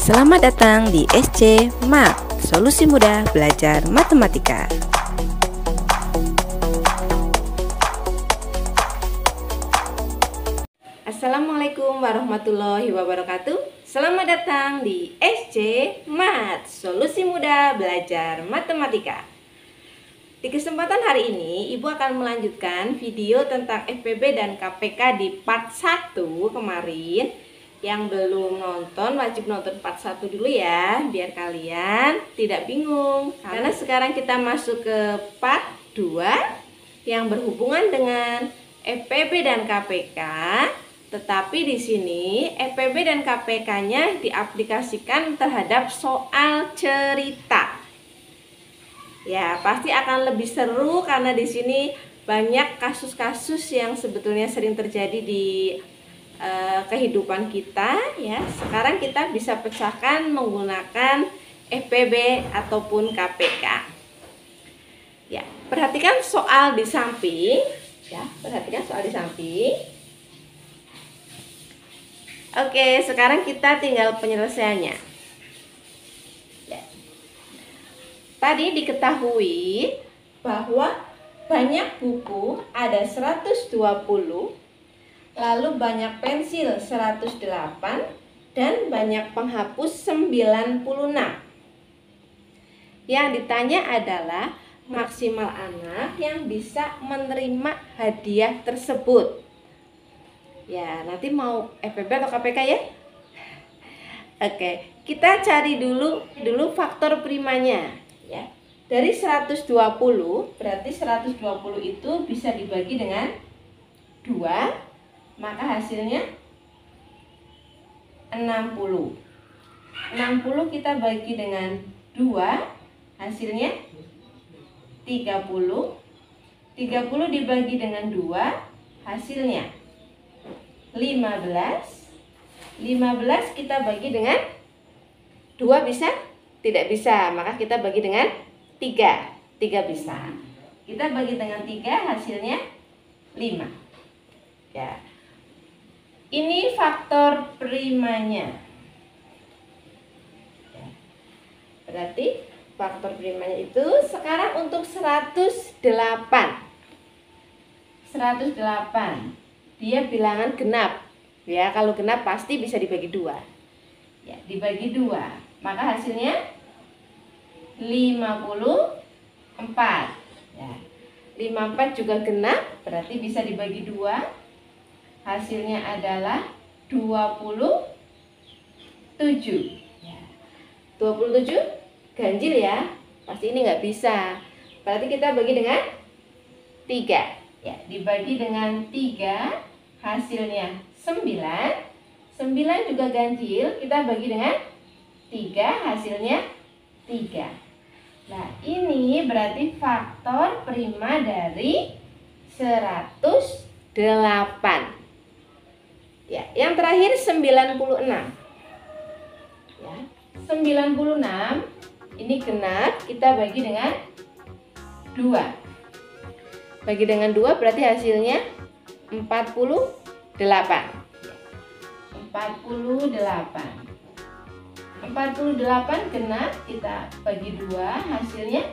Selamat datang di SC Mat, solusi mudah belajar matematika. Assalamualaikum warahmatullahi wabarakatuh. Selamat datang di SC Mat, solusi mudah belajar matematika. Di kesempatan hari ini, Ibu akan melanjutkan video tentang FPB dan KPK di part 1 kemarin. Yang belum nonton, wajib nonton part 1 dulu ya, biar kalian tidak bingung. Karena sekarang kita masuk ke part 2 yang berhubungan dengan FPB dan KPK. Tetapi di sini FPB dan KPK-nya diaplikasikan terhadap soal cerita. Ya, pasti akan lebih seru karena di sini banyak kasus-kasus yang sebetulnya sering terjadi di kehidupan kita ya. Sekarang kita bisa pecahkan menggunakan FPB ataupun KPK. Ya, perhatikan soal di samping ya, perhatikan soal di samping. Oke, sekarang kita tinggal penyelesaiannya. Ya. Tadi diketahui bahwa banyak buku ada 120, lalu banyak pensil 108 dan banyak penghapus 96. Yang ditanya adalah maksimal anak yang bisa menerima hadiah tersebut. Ya, nanti mau FPB atau KPK ya? Oke, kita cari dulu faktor primanya ya. Dari 120 berarti 120 itu bisa dibagi dengan 2. Maka hasilnya 60. 60 kita bagi dengan 2, hasilnya 30. 30 dibagi dengan 2, hasilnya 15. 15 kita bagi dengan 2 bisa? Tidak bisa, maka kita bagi dengan 3. 3 bisa. Kita bagi dengan 3, hasilnya 5. Ya. Ini faktor primanya. Berarti faktor primanya itu sekarang untuk 108. 108. Dia bilangan genap. Ya, kalau genap pasti bisa dibagi 2. Ya, dibagi 2. Maka hasilnya 54. Ya. 54 juga genap, berarti bisa dibagi 2. Hasilnya adalah 27 ya. 27 ganjil ya. Pasti ini nggak bisa. Berarti kita bagi dengan 3 ya. Dibagi dengan 3, hasilnya 9. 9 juga ganjil. Kita bagi dengan 3, hasilnya 3. Nah, ini berarti faktor prima dari 108. Ya, yang terakhir 96. Ya, 96 ini genap, kita bagi dengan 2. Bagi dengan 2 berarti hasilnya 48. 48 genap, kita bagi 2, hasilnya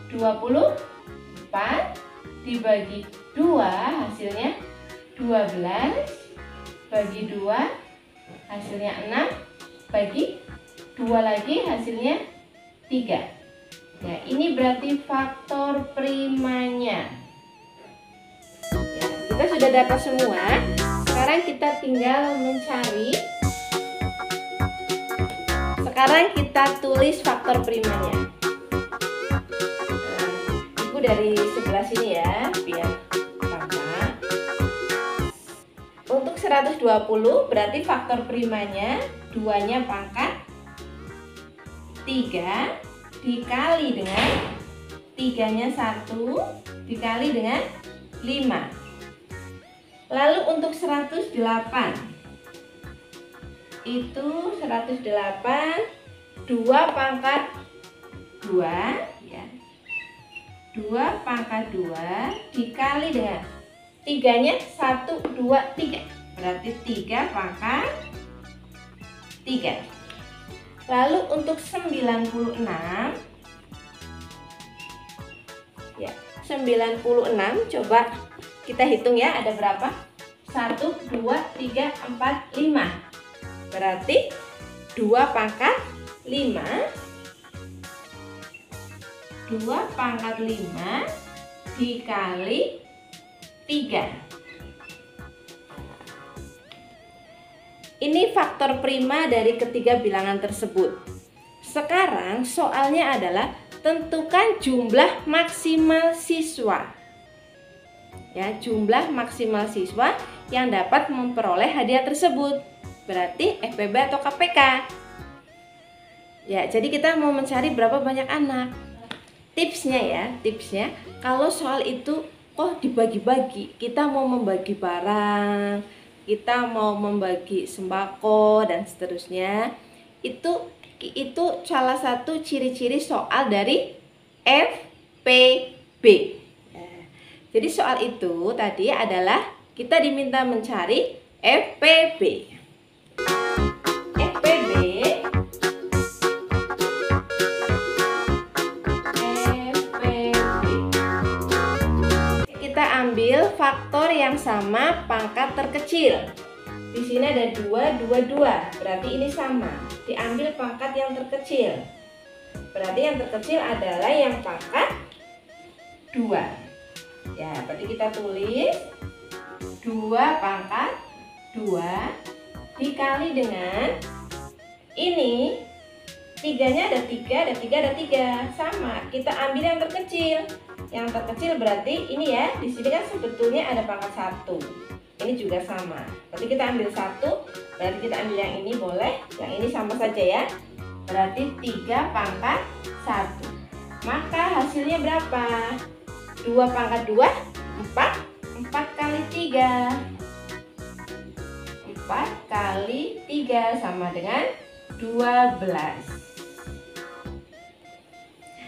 24. Dibagi 2, hasilnya 12. Bagi 2, hasilnya 6. Bagi 2 lagi, hasilnya 3. Ya, ini berarti faktor primanya. Ya, kita sudah dapat semua. Sekarang kita tinggal mencari. Sekarang kita tulis faktor primanya. Nah, Ibu dari sebelah sini ya, biar 120 berarti faktor primanya 2-nya pangkat 3 dikali dengan 3-nya 1 dikali dengan 5. Lalu untuk 108 itu 108 2 pangkat 2 ya. 2 pangkat 2 dikali dengan 3-nya 1 2 3. Berarti 3 pangkat 3. Lalu untuk 96, ya 96 coba kita hitung ya, ada berapa? 1, 2, 3, 4, 5. Berarti 2 pangkat 5 dikali 3. Ini faktor prima dari ketiga bilangan tersebut. Sekarang soalnya adalah tentukan jumlah maksimal siswa. Ya, jumlah maksimal siswa yang dapat memperoleh hadiah tersebut. Berarti FPB atau KPK. Ya, jadi kita mau mencari berapa banyak anak. Tipsnya kalau soal itu kok dibagi-bagi, kita mau membagi barang, kita mau membagi sembako dan seterusnya, itu salah satu ciri-ciri soal dari FPB. Jadi soal itu tadi adalah kita diminta mencari FPB. Kita ambil faktor yang sama pangkat terkecil. Di sini ada 2, 2, 2. Berarti ini sama. Diambil pangkat yang terkecil. Berarti yang terkecil adalah yang pangkat 2. Ya, berarti kita tulis 2 pangkat 2 dikali dengan ini. 3-nya ada 3, ada 3, ada 3. Sama, kita ambil yang terkecil. Yang terkecil berarti ini ya, di sini kan sebetulnya ada pangkat 1. Ini juga sama. Berarti kita ambil 1, berarti kita ambil yang ini boleh. Yang ini sama saja ya. Berarti 3 pangkat 1. Maka hasilnya berapa? 2 pangkat 2, 4. 4 kali 3. 4 kali 3 sama dengan 12.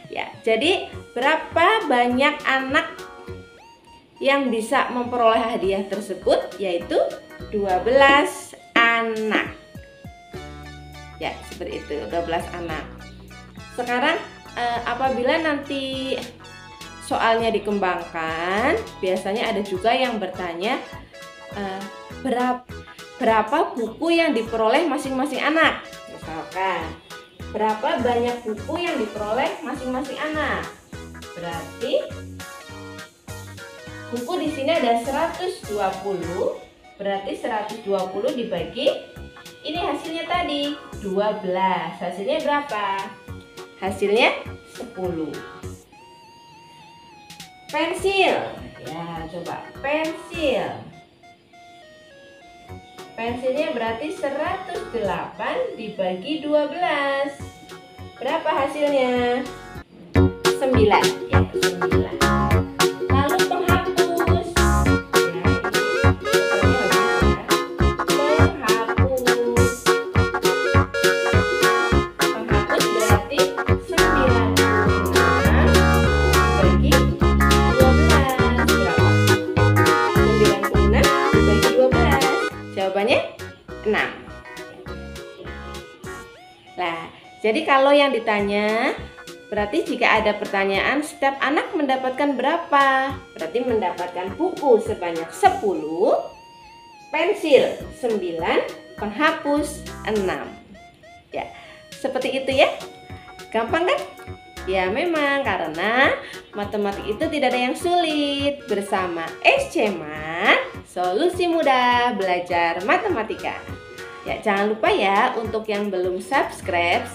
Ya, jadi berapa banyak anak yang bisa memperoleh hadiah tersebut? Yaitu 12 anak. Ya, seperti itu, 12 anak. Sekarang apabila nanti soalnya dikembangkan, biasanya ada juga yang bertanya berapa buku yang diperoleh masing-masing anak. Misalkan, berapa banyak buku yang diperoleh masing-masing anak? Berarti buku di sini ada 120. Berarti 120 dibagi ini hasilnya tadi 12. Hasilnya berapa? Hasilnya 10. Pensil. Ya, coba pensil. Pensilnya berarti 108 dibagi 12. Berapa hasilnya? 9. Ya, 9. Lalu penghapus. Ya, penghapus. Penghapus berarti 96 dibagi 12. Berapa? 96 dibagi 12. Jawabannya 6. Nah, jadi kalau yang ditanya, berarti jika ada pertanyaan setiap anak mendapatkan berapa? Berarti mendapatkan buku sebanyak 10, pensil 9, penghapus 6. Ya, seperti itu ya. Gampang kan? Ya memang, karena matematik itu tidak ada yang sulit. Bersama SC Mat, solusi mudah belajar matematika. Ya, jangan lupa ya untuk yang belum subscribe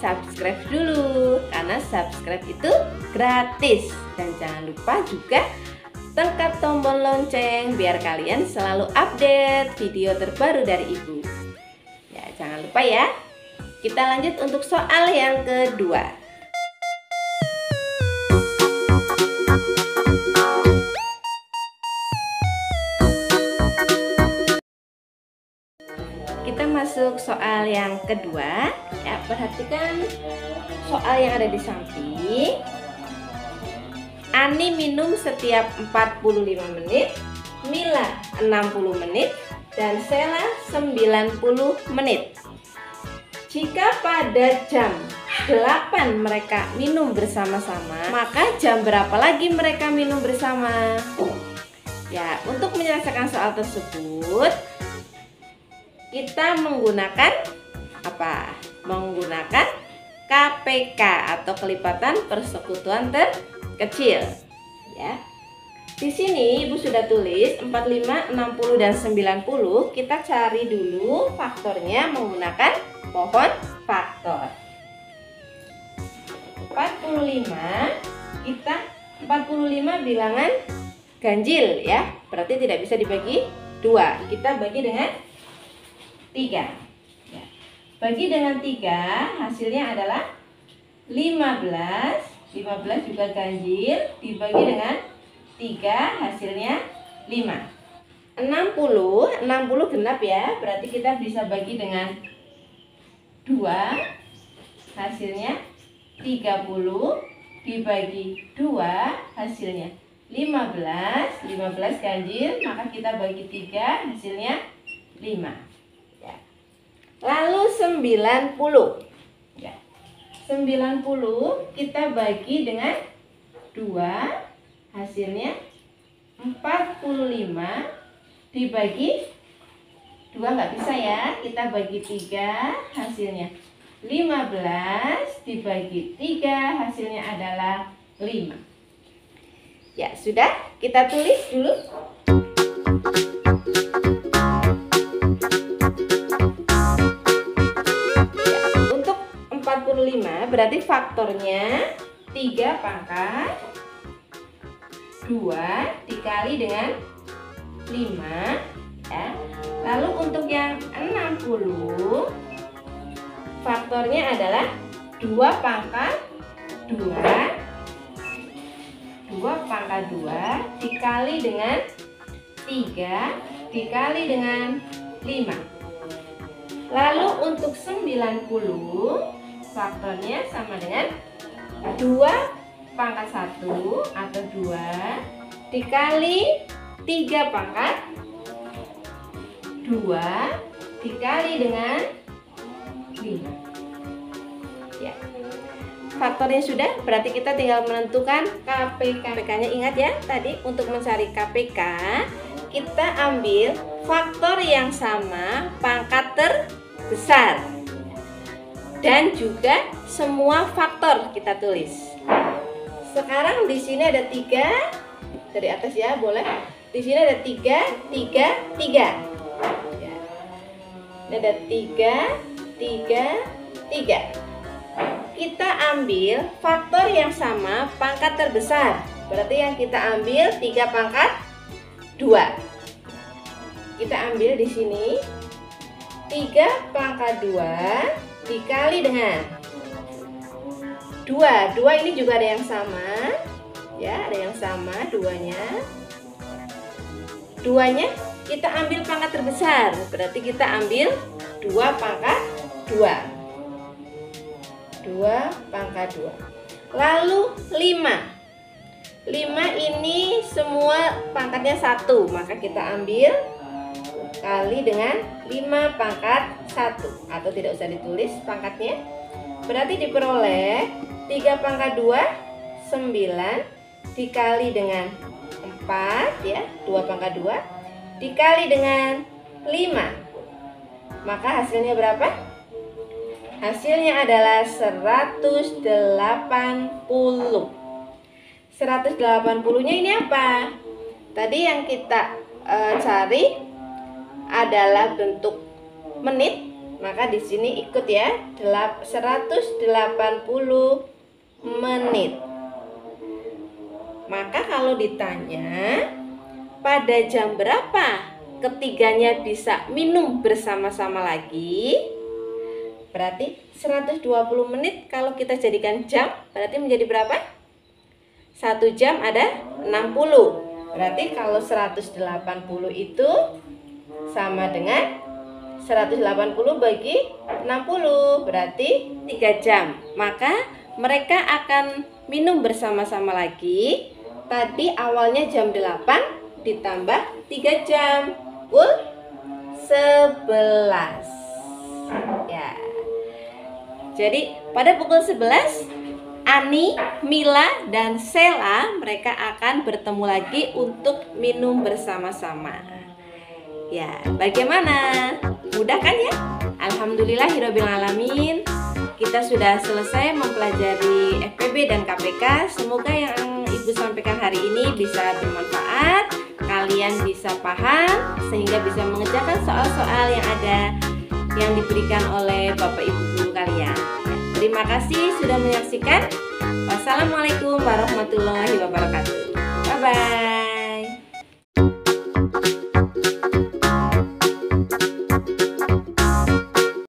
dulu, karena subscribe itu gratis. Dan jangan lupa juga tekan tombol lonceng biar kalian selalu update video terbaru dari Ibu. Ya, jangan lupa ya. Kita lanjut untuk soal yang kedua. Kita masuk soal yang kedua. Ya, perhatikan soal yang ada di samping. Ani minum setiap 45 menit, Mila 60 menit, dan Sela 90 menit. Jika pada jam 8 mereka minum bersama-sama, maka jam berapa lagi mereka minum bersama? Ya, untuk menyelesaikan soal tersebut kita menggunakan apa? Menggunakan KPK atau kelipatan persekutuan terkecil. Ya. Di sini Ibu sudah tulis 45, 60 dan 90. Kita cari dulu faktornya menggunakan pohon faktor. 45 bilangan ganjil ya. Berarti tidak bisa dibagi 2. Kita bagi dengan 3. Ya. Bagi dengan 3 hasilnya adalah 15. 15 juga ganjil dibagi dengan 3 hasilnya 5. 60 genap ya, berarti kita bisa bagi dengan 2 hasilnya 30 dibagi 2 hasilnya 15 ganjil, maka kita bagi 3 hasilnya 5 ya. Lalu 90 ya. 90 kita bagi dengan 2 hasilnya 45 dibagi 2 nggak bisa ya, kita bagi 3 hasilnya 15 dibagi 3 hasilnya adalah 5. Ya sudah, kita tulis dulu. Ya, untuk 45 berarti faktornya 3 pangkat 2 dikali dengan 5 ya. Lalu untuk yang 60 faktornya adalah 2 pangkat 2 dikali dengan 3 dikali dengan 5. Lalu untuk 90 faktornya sama dengan 2 pangkat 1 atau 2 dikali 3 pangkat 2 dikali dengan 5 ya. Faktornya sudah, berarti kita tinggal menentukan KPK-nya. Ingat ya, tadi untuk mencari KPK kita ambil faktor yang sama pangkat terbesar dan juga semua faktor kita tulis. Sekarang di sini ada 3 dari atas ya, boleh. Di sini ada 3. Ya. Ini ada 3. Kita ambil faktor yang sama pangkat terbesar. Berarti yang kita ambil 3 pangkat 2. Kita ambil di sini 3 pangkat 2 dikali dengan 2 ini juga ada yang sama ya, ada yang sama 2-nya kita ambil pangkat terbesar, berarti kita ambil 2 pangkat 2. Lalu 5 ini semua pangkatnya 1, maka kita ambil kali dengan 5 pangkat 1 atau tidak usah ditulis pangkatnya. Berarti diperoleh 3 pangkat 2 9 dikali dengan 4 ya, 2 pangkat 2 dikali dengan 5. Maka hasilnya berapa? Hasilnya adalah 180. 180-nya ini apa? Tadi yang kita cari adalah bentuk menit, maka di sini ikut ya, 180 menit. Maka kalau ditanya pada jam berapa ketiganya bisa minum bersama-sama lagi, berarti 120 menit kalau kita jadikan jam, berarti menjadi berapa? 1 jam ada 60. Berarti kalau 180 itu sama dengan 180 bagi 60, berarti 3 jam. Maka mereka akan minum bersama-sama lagi. Tadi awalnya jam 8 ditambah 3 jam, pukul 11 ya. Jadi pada pukul 11 Ani, Mila, dan Sela mereka akan bertemu lagi untuk minum bersama-sama. Ya, bagaimana? Mudah kan ya? Alhamdulillahirabbil alamin. Kita sudah selesai mempelajari FPB dan KPK. Semoga yang Ibu sampaikan hari ini bisa bermanfaat, kalian bisa paham sehingga bisa mengerjakan soal-soal yang diberikan oleh Bapak Ibu guru kalian. Terima kasih sudah menyaksikan. Wassalamualaikum warahmatullahi wabarakatuh. Bye bye.